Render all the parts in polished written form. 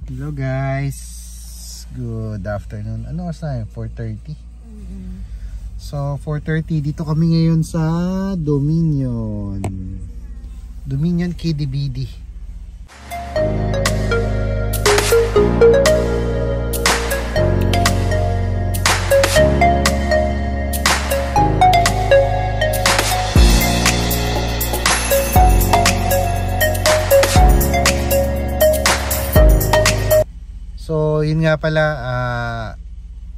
Hello guys, good afternoon. Ano oras na yun? 4:30? So 4:30, dito kami ngayon sa Dominion KDBD. So yun nga pala,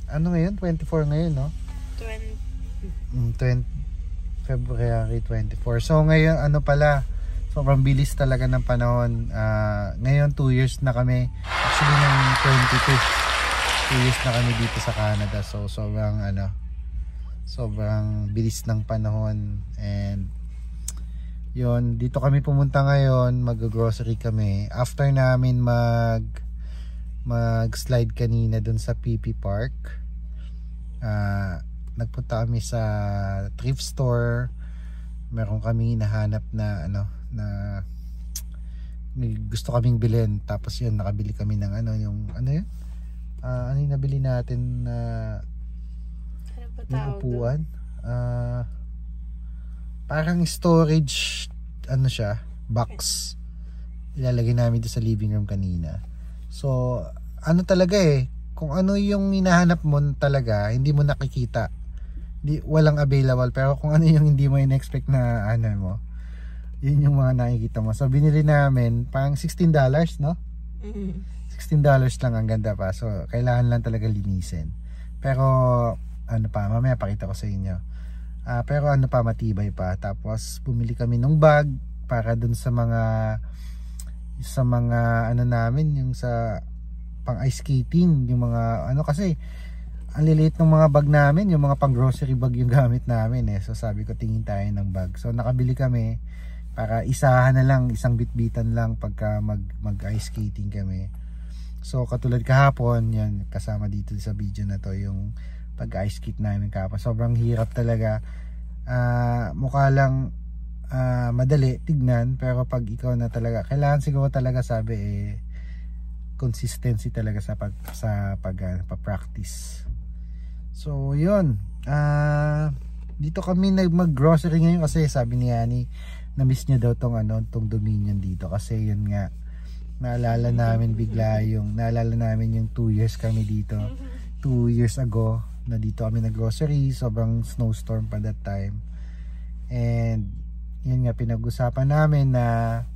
ano ngayon? 24 ngayon, no? 20 February 24. So ngayon ano pala, sobrang bilis talaga ng panahon. Ngayon 2 years na kami. Actually ng 22 2 years na kami dito sa Canada. So sobrang bilis ng panahon. And yun, dito kami pumunta ngayon, mag-grocery kami. After namin mag-slide kanina dun sa PP Park, nagpunta kami sa thrift store. Meron kami nahanap na may gusto kaming bilhin. Tapos yun, nakabili kami ng ano yung nabili natin na yung upuan, parang storage siya, box. Ilalagay namin doon sa living room kanina. So ano talaga kung ano yung hinahanap mo talaga, hindi mo nakikita, walang available. Pero kung ano yung hindi mo in-expect na mo, yun yung mga nakikita mo. So binili namin parang $16, no? $16 lang, ang ganda pa. So kailangan lang talaga linisin. Pero mamaya pakita ko sa inyo. Pero matibay pa. Tapos bumili kami ng bag para dun sa mga namin, yung sa pang ice skating, yung mga kasi ang liliit ng mga bag namin, yung mga pang grocery bag yung gamit namin So sabi ko, tingin tayo ng bag. So nakabili kami para isahan na lang, isang bitbitan lang pagka mag ice skating kami. So katulad kahapon, yan kasama dito sa video na to, yung pag ice skate namin kahapon. Sobrang hirap talaga. Mukha lang madali tignan, pero pag ikaw na talaga, kailangan siguro talaga consistency talaga sa pag-practice. So yun, dito kami mag-grocery ngayon kasi sabi ni Annie, na-miss niya daw tong Dominion dito kasi yun nga, naalala namin yung 2 years kami dito. 2 years ago na dito kami nag-grocery, sobrang snowstorm pa that time. And yun nga, pinag-usapan namin na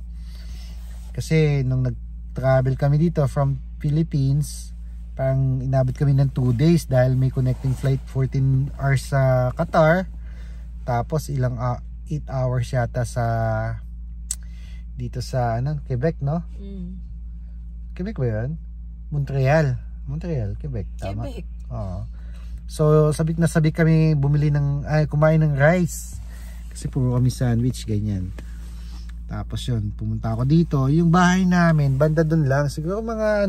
kasi nung nag-travel kami dito from Philippines, parang inabot kami ng 2 days dahil may connecting flight 14 hours sa Qatar, tapos ilang 8 hours yata dito sa Quebec, no? Quebec ba yun? Montreal, Quebec, tama? Quebec. Oo. So sabik kami bumili kumain ng rice kasi puro kami sandwich, ganyan. Tapos yun, pumunta ako dito. Yung bahay namin, banda dun lang. Siguro mga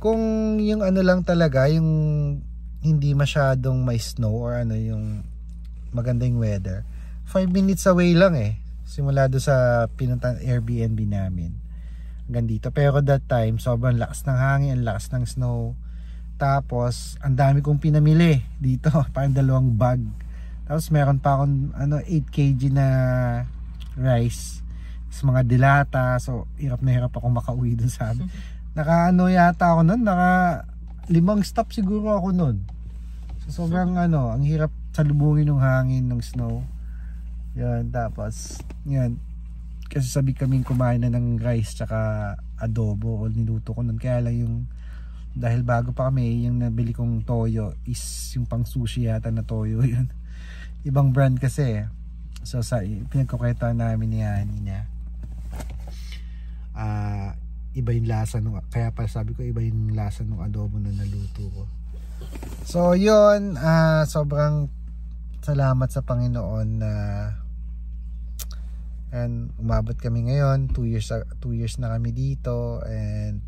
kung yung lang talaga, yung hindi masyadong may snow or yung maganda yung weather, 5 minutes away lang simula doon sa pinuntahan Airbnb namin hanggang dito. Pero that time, sobrang lakas ng hangin, ang lakas ng snow. Tapos, ang dami kong pinamili dito. Parang 2 bag. Tapos meron pa akong 8 kg na rice, sa mga dilata. So hirap na hirap akong makauwi dun sa amin. Yata ako nun, 5 stop siguro ako nun. So sobrang ang hirap salubungin ng hangin, ng snow. Yan, tapos yan, kasi sabi kaming kumain na ng rice tsaka adobo, o niluto ko nun. Kaya lang yung, dahil bago pa kami, yung nabili kong toyo is yung pang sushi yata na toyo yun. Ibang brand kasi. So sa pinagkukwentuhan namin niya, iba yung lasa kaya pa sabi ko iba yung lasa ng adobo na naluto ko. So yun, sobrang salamat sa Panginoon na and umabot kami ngayon. 2 years na kami dito, and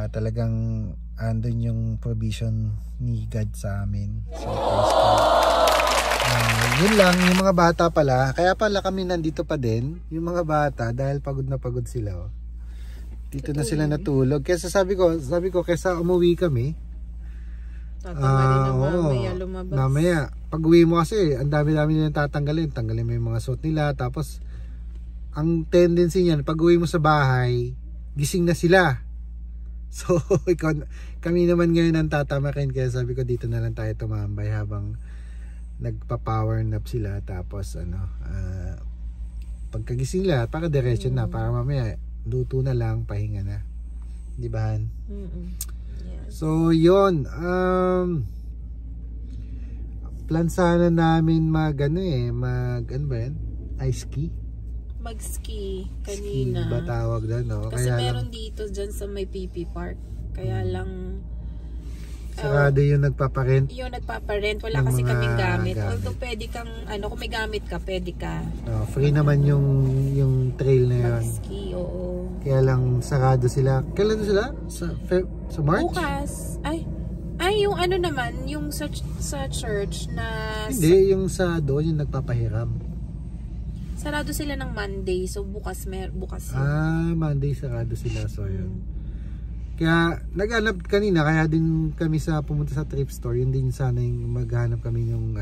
talagang andun yung provision ni God sa amin. So yun lang, yung mga bata pala, kaya pala kami nandito pa din, yung mga bata, dahil pagod na pagod sila. Dito na sila natulog. Kaya sabi ko kaysa umuwi kami. Tatanggalin na mamaya lumabas. Mamaya, pag uwi mo kasi, ang dami-dami nilang tatanggalin. Tanggalin mo yung mga suot nila. Tapos, ang tendency niyan, pag uwi mo sa bahay, gising na sila. So, kami naman ngayon ang tatamakin. Kaya sabi ko, dito na lang tayo tumambay habang nagpa-power nap sila. Tapos, pagkagising nila, para diretso na. Para mamaya, luto na lang, pahinga na. Di ba? Yes. So, yun. Plan sana namin ano ba yan? Ice ski? Mag-ski kanina. Ski ba tawag doon, no? Kasi kaya meron dito dyan sa may PP Park. Kaya lang sarado yung nagpaparent. Yung nagpaparent. Wala kasi kaming gamit. Although pwede kang, kung may gamit ka, pwede ka. Free naman yung trail na yun. Mag-ski, oo. Kaya lang sarado sila. Kailan sila? Sa March? Bukas. Ay, yung naman, yung sa church na... Hindi, yung sa doon yung nagpapahiram. Sarado sila ng Monday. So bukas bukas Ah, yun. Monday sarado sila. So yun. Kaya naghanap kanina, kaya din kami pumunta sa thrift store. Yun din sana yung maghanap kami yung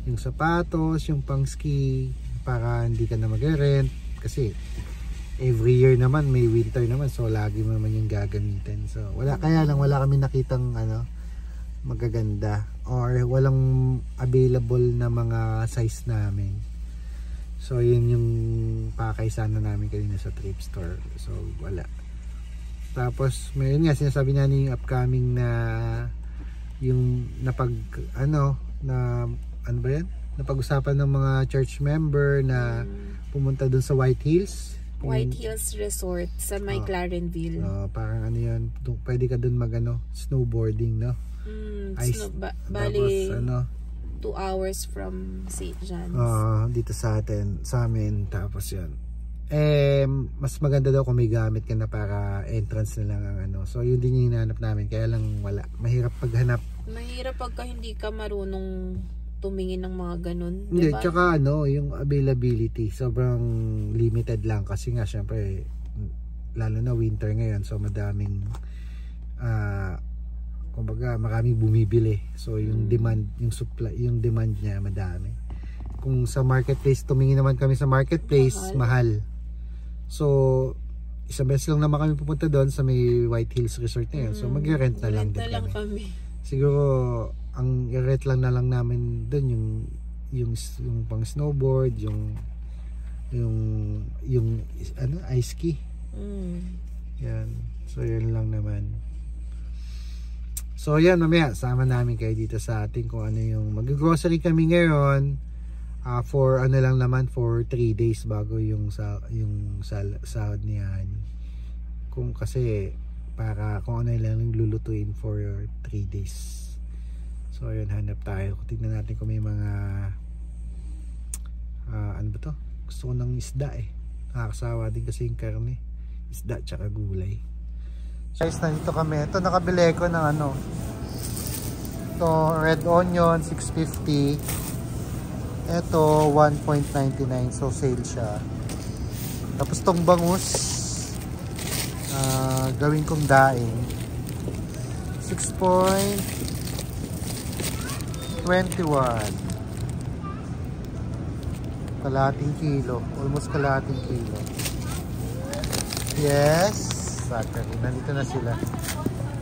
yung sapatos, yung pang ski, para hindi ka na mag-rent. Kasi every year naman may winter naman, so lagi mo naman yung gagamitin. So kaya lang wala kami nakitang magaganda or walang available na mga size namin. So yun yung pakaisana namin kanina sa thrift store. So wala. Tapos mayroon nga sinasabi niya yung upcoming na yung napag-usapan ng mga church member na pumunta dun sa White Hills. White Hills Resort sa may Clarenville. Parang yun, pwede ka dun snowboarding, no? Bali, 2 hours from St. John's. Dito sa amin. Tapos yun. Mas maganda daw kung may gamit ka na para entrance na lang ang So yun din yung hinahanap namin. Kaya lang wala. Mahirap paghanap. Mahirap pagka hindi ka marunong tumingin ng mga ganun. Hindi, diba? Tsaka yung availability. Sobrang limited lang. Kasi nga syempre, lalo na winter ngayon. So madaming kumbaga maraming bumibili. So yung demand, yung supply, yung demand niya madami. Kung sa marketplace, tumingin naman kami sa marketplace, mahal. So isang beses lang naman kami pupunta doon sa may White Hills Resort na yun. So mag-rent na lang din kami. Siguro ang i-rent lang na lang namin doon yung pang snowboard, yung ice ski. Yan. So yun lang naman. So yan, mamaya sama namin kayo dito sa atin kung ano yung mag-grocery kami ngayon. For lang naman, for 3 days bago yung sahod ni Hani. Kung kasi para kung ano lang lulutuin for 3 days. So ayun, hanap tayo. Tignan natin kung may mga ano ba to? Gusto ko ng isda nakakasawa din kasi yung karne. Isda tsaka gulay. Guys, nandito kami. Ito nakabili ko ng ito red onion 650. Ito 1.99, so sale siya. Tapos tong bangus gawin kong daing 6.21, kalahating kilo, almost kalahating kilo. Yes, sakali, nandito na sila.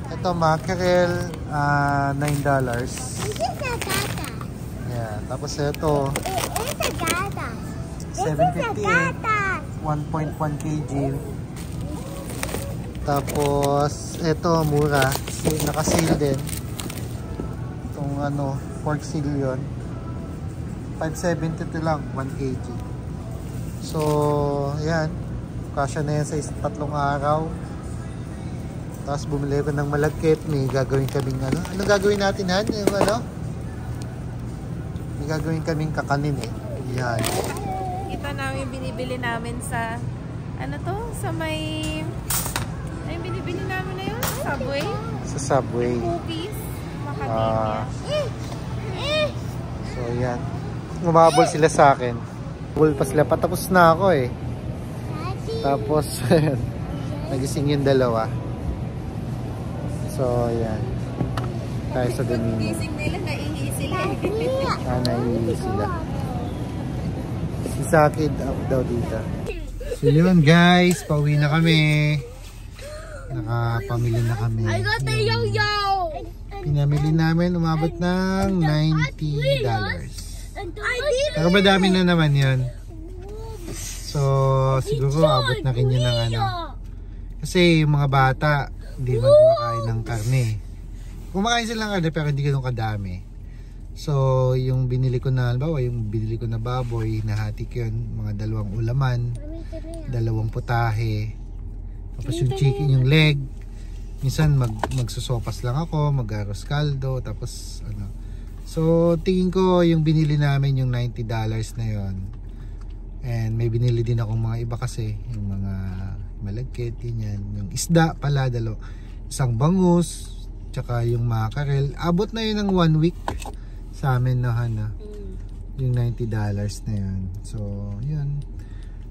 Ito mackerel, $9. Yeah, tapos ito 7.58, 1.1 kg. Tapos ito mura, naka-sale din. Itong pork seal yun, 5.72 lang, 1 kg. So yan, kasya na yan sa 3 araw. Tapos bumili ko ng malagkit. May gagawin kaming ano gagawin natin, Han? Yung may gagawin kaming kakanin yan. Ito namin binibili namin sa sa may binibili namin na yun? Subway? Sa Subway. Cookies. Macadamia. So yan. Umabol sila sa akin. Umabol pa sila. Patapos na ako Tapos Nagising yung dalawa. So, yan. Tayo sa Domingo. Gising nila, naihi sila. Naihi sila. Si Sakid up daw dito. So, yun guys. Pauwi na kami. Nakapamili na kami. I got the yo-yo! Pinamili namin, umabot ng $90. Pero madami na naman yun. So, siguro abot na rin yun ng ano. Kasi yung mga bata, hindi man kumakain ng karne. Kumakain sila ng karne pero hindi ganun kadami. So, yung binili ko na, halimbawa, yung binili ko na baboy, nahati ko yun, mga 2 ulaman, 2 putahe, tapos yung chicken, yung leg. Minsan magsusopas lang ako, mag-aros kaldo, tapos ano. So, tingin ko yung binili namin yung $90 na yon. And may binili din akong mga iba kasi, yung mga malagkit, yan. Yung isda pala, isang bangus, tsaka yung mackerel. Abot na yun ng 1 week sa amin na yung $90 na yun. So, yun.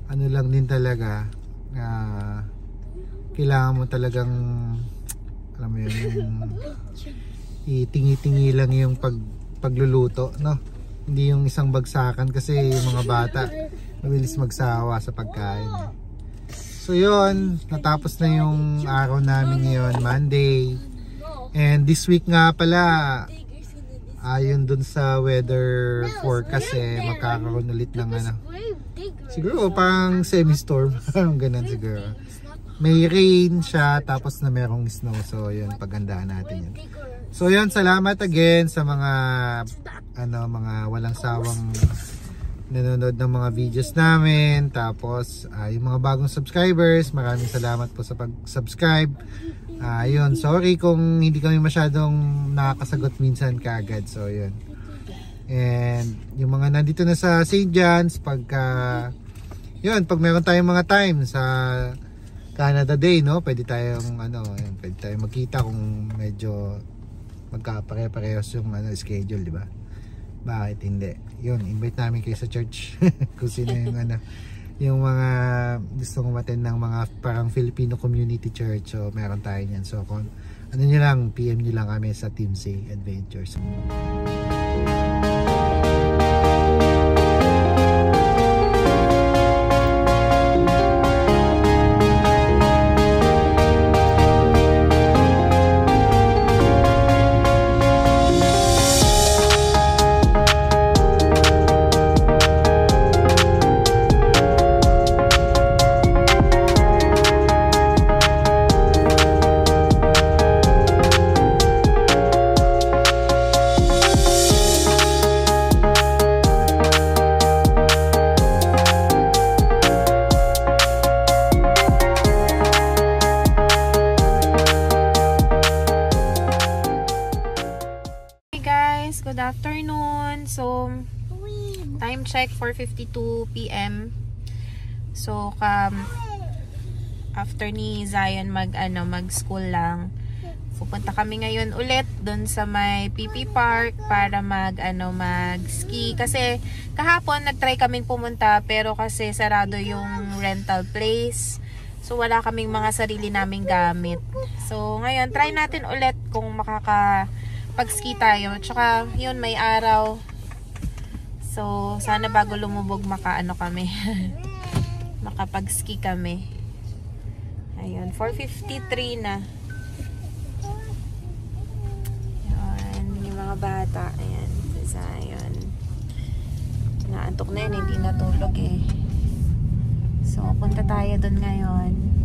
Ano lang din talaga, kailangan mo talagang, alam mo yun, itingi-tingi lang yung pagluluto, no? Hindi yung isang bagsakan kasi yung mga bata mabilis magsawa sa pagkain. So yun, natapos na yung araw namin ngayon, Monday. And this week nga pala, ayon dun sa weather forecast magkakaroon ulit ng ano. Siguro pang semi-storm, parang ganun siguro. May rain siya tapos na merong snow. So yun, pagandaan natin yun. So yun, salamat again sa mga mga walang sawang nanonood ng mga videos namin. Tapos yung mga bagong subscribers, maraming salamat po sa pag-subscribe. Yun, sorry kung hindi kami masyadong nakakasagot minsan kaagad. So yun. And yung mga nandito na sa St. John's, pag meron tayong mga time sa Canada Day, no? Pwede tayong pwede tayong magkita kung medyo magkapare-parehas yung schedule, di ba? Bakit hindi? Yun, invite namin kayo sa church. Kung sino yung yung mga gusto umattend ng mga parang Filipino community church. So meron tayo niyan. So kung nyo lang, PM nyo lang kami sa Team Say Adventures. Good afternoon. So, time check 4:52 PM. So, after ni Zion mag-school lang, pupunta kami ngayon ulit doon sa may PP Park para mag-ski. Kasi kahapon nag-try kaming pumunta pero kasi sarado yung rental place. So, wala kaming mga sarili naming gamit. So, ngayon try natin ulit kung pag-ski tayo. Tsaka, yun, may araw. So, sana bago lumubog kami. Makapag-ski kami. Ayun, 4:53 na. Ayun, yung mga bata. Ayan, ayun. Naantok na yun, hindi natulog eh. So, punta tayo dun ngayon.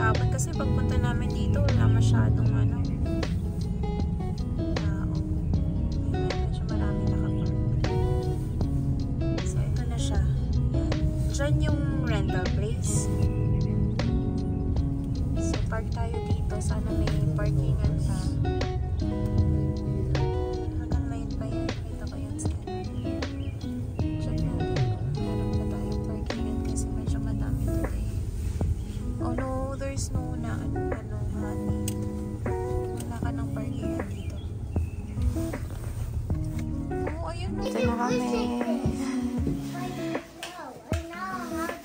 Tapos kasi pagpunta namin dito, wala masyadong ano. Medyo marami nakapark. So, ito na siya. Yan. Diyan yung rental place. So, park tayo dito. Sana may parkingan pa. Hanggang line pa yan. Kita ko yan sa check natin. Meron pa tayong parkingan kasi medyo madami today. Oh no, there's no na honey. Wala ka ng parkingan dito. Oh, ayun. Ito na kami.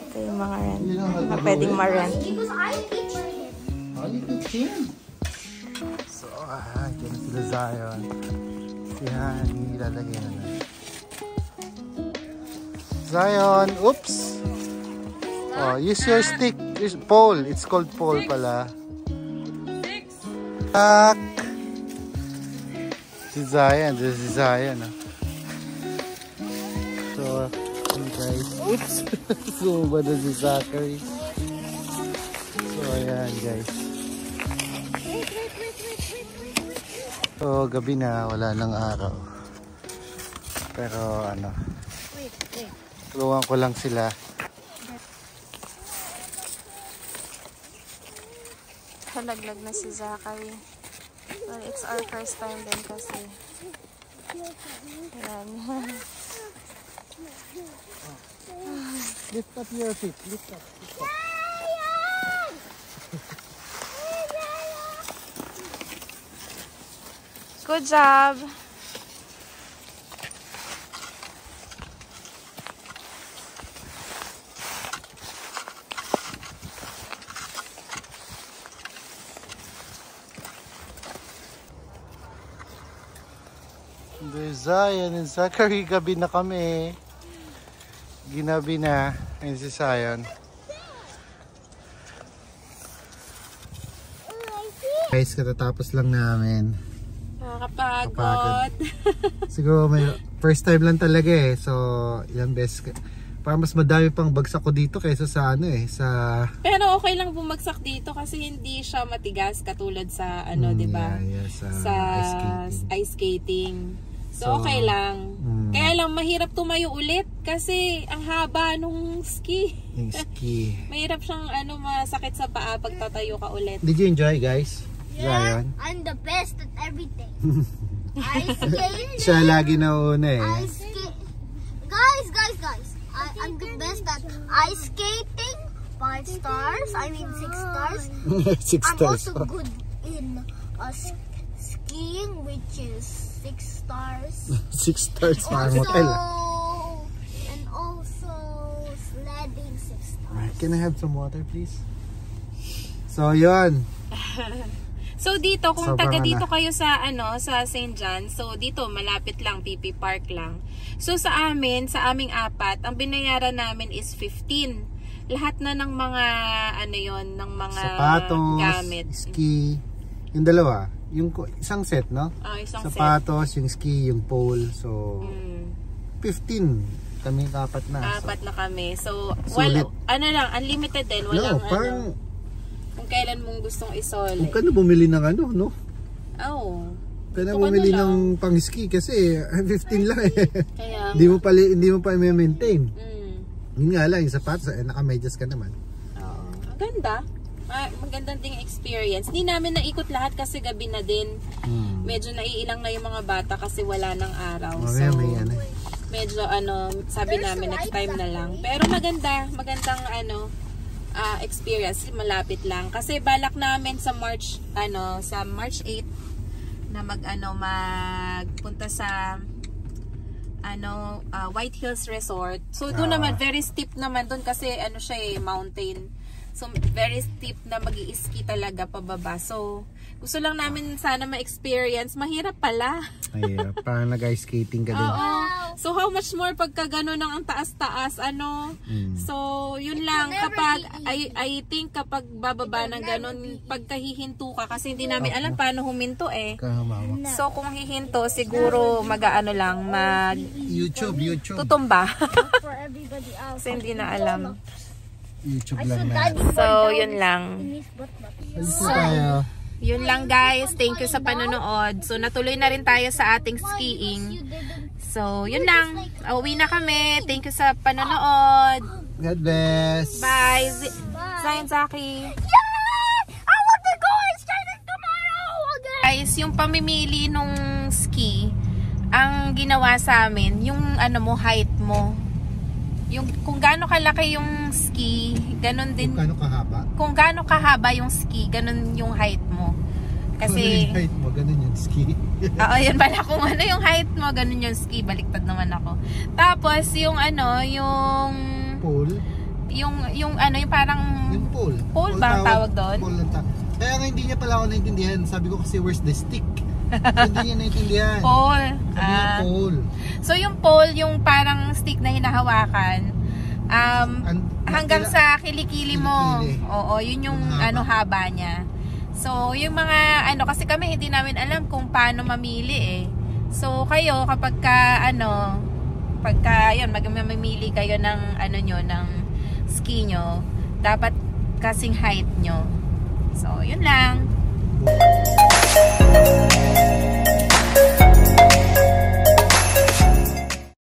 Ito yung mga rent. Na pwedeng ma-rent. So, dyan na sila Zion. Si Honey, ilalagay na na. Zion, oops! Oh, use your stick. Use pole. It's called pole pala. Tak! Si Zion. This is Zion. So, guys. Oops! Sumba na si Zachary. So, ayan guys. So, gabi na. Wala nang araw. Pero, ano. Tulungan ko lang sila. Halaglag na si Zachary. Well, it's our first time din kasi. Ayan. Lift up your feet. Lift up. Lift up. Good job. There's Zion and Zachary. Gabi na kami. Ginabi na. Ayun si Zion. Guys, katatapos lang namin. Nakakapagod. Siguro may first time lang talaga eh. So, ilang beses. Parang mas madami pang bagsak ko dito kaysa sa ano eh. Pero okay lang bumagsak dito kasi hindi siya matigas katulad sa ano, di ba? Yeah, sa ice skating. So, okay lang. Kaya lang mahirap tumayo ulit kasi ang haba nung ski. Yung ski. Mahirap siyang ano, masakit sa paa pag tatayo ka ulit. Did you enjoy, guys? Yeah, I'm the best at everything. Ice skating. Siya lagi nauna eh. Ice skate. Guys. I'm the best at ice skating. 5 stars. I mean 6 stars. 6 I'm stars. also good in skiing, which is 6 stars. 6 stars na motel. And also sledding 6 stars. Can I have some water, please? So, yun. So dito, kung Sobrang taga dito kayo sa ano, sa St. John, so dito malapit lang, PP Park lang. So sa amin, sa aming apat, ang binayaran namin is 15. Lahat na ng mga ano yon, ng mga sapatos, gamit. Ski, yung dalawa, yung isang set, no? Isang sapatos, set. Yung ski, yung pole. So 15. Kami apat na. Apat na kami. So, sulit. ano lang, unlimited din, walang parang kung kailan mong gustong isole. Huwag ka na bumili ng ano, no? Oo. Kaya na bumili ng pang-ski kasi 15 lang eh. Kaya hindi mo pa i-maintain. Yun nga lang, yung sapatos, naka-medyas ka naman. Oo. Ang ganda. Magandang ding experience. Hindi namin naikot lahat kasi gabi na din. Medyo naiilang na yung mga bata kasi wala ng araw. So, medyo ano, sabi namin next time na lang. Pero magandang ano, experience, malapit lang kasi balak namin sa March 8 na magpunta sa White Hills Resort. So doon naman very steep naman doon kasi ano siya mountain. So very steep na magi-ski talaga pababa. So gusto lang namin sana ma-experience. Mahirap pala. Mahirap. Parang nag-ice skating ka din. Oo. So how much more pagka gano'n ang taas-taas, ano? So yun lang, kapag I think kapag bababa ng gano'n, pagka hihinto ka, kasi hindi namin alam paano huminto eh. So kung hihinto, siguro mag-ano lang, YouTube. tutumba. For everybody else. Kasi hindi na alam. YouTube lang na. So yun lang. Alis na tayo. Yun lang guys. Thank you sa panonood. So, natuloy na rin tayo sa ating skiing. So, yun lang. Uwi na kami. Thank you sa panonood. God bless. Bye. Zion Zaki. I want to go skating tomorrow again. Guys, yung pamimili nung ski, ang ginawa sa amin, yung ano mo, height mo. Yung kung gaano kalaki yung ski, ganun din. Kung gaano kahaba? Kung gaano kahaba yung ski, ganun yung height mo. Kasi yung height mo, ganun yung ski. oo, yun pala. Kung ano yung height mo, ganun yung ski. Baliktad naman ako. Tapos, yung ano, yung Pole? yung ano, yung parang Yung pole. Pole ba ang tawag doon? Pole lang tawag. Kaya nga hindi niya pala ako naintindihan. Sabi ko kasi, where's the stick? Hindi niya naintindihan. pole. Sabi niya pole. So, yung pole, yung parang stick na hinahawakan, hanggang sa kilikili mo. Kilikili. Oo, yun yung Haba. ano, haba niya. So, yung mga ano, kasi kami hindi namin alam kung paano mamili eh. So, kayo kapag ka ano, pagka yun, mamimili kayo ng ano nyo, ng ski nyo, dapat kasing height nyo. So, yun lang.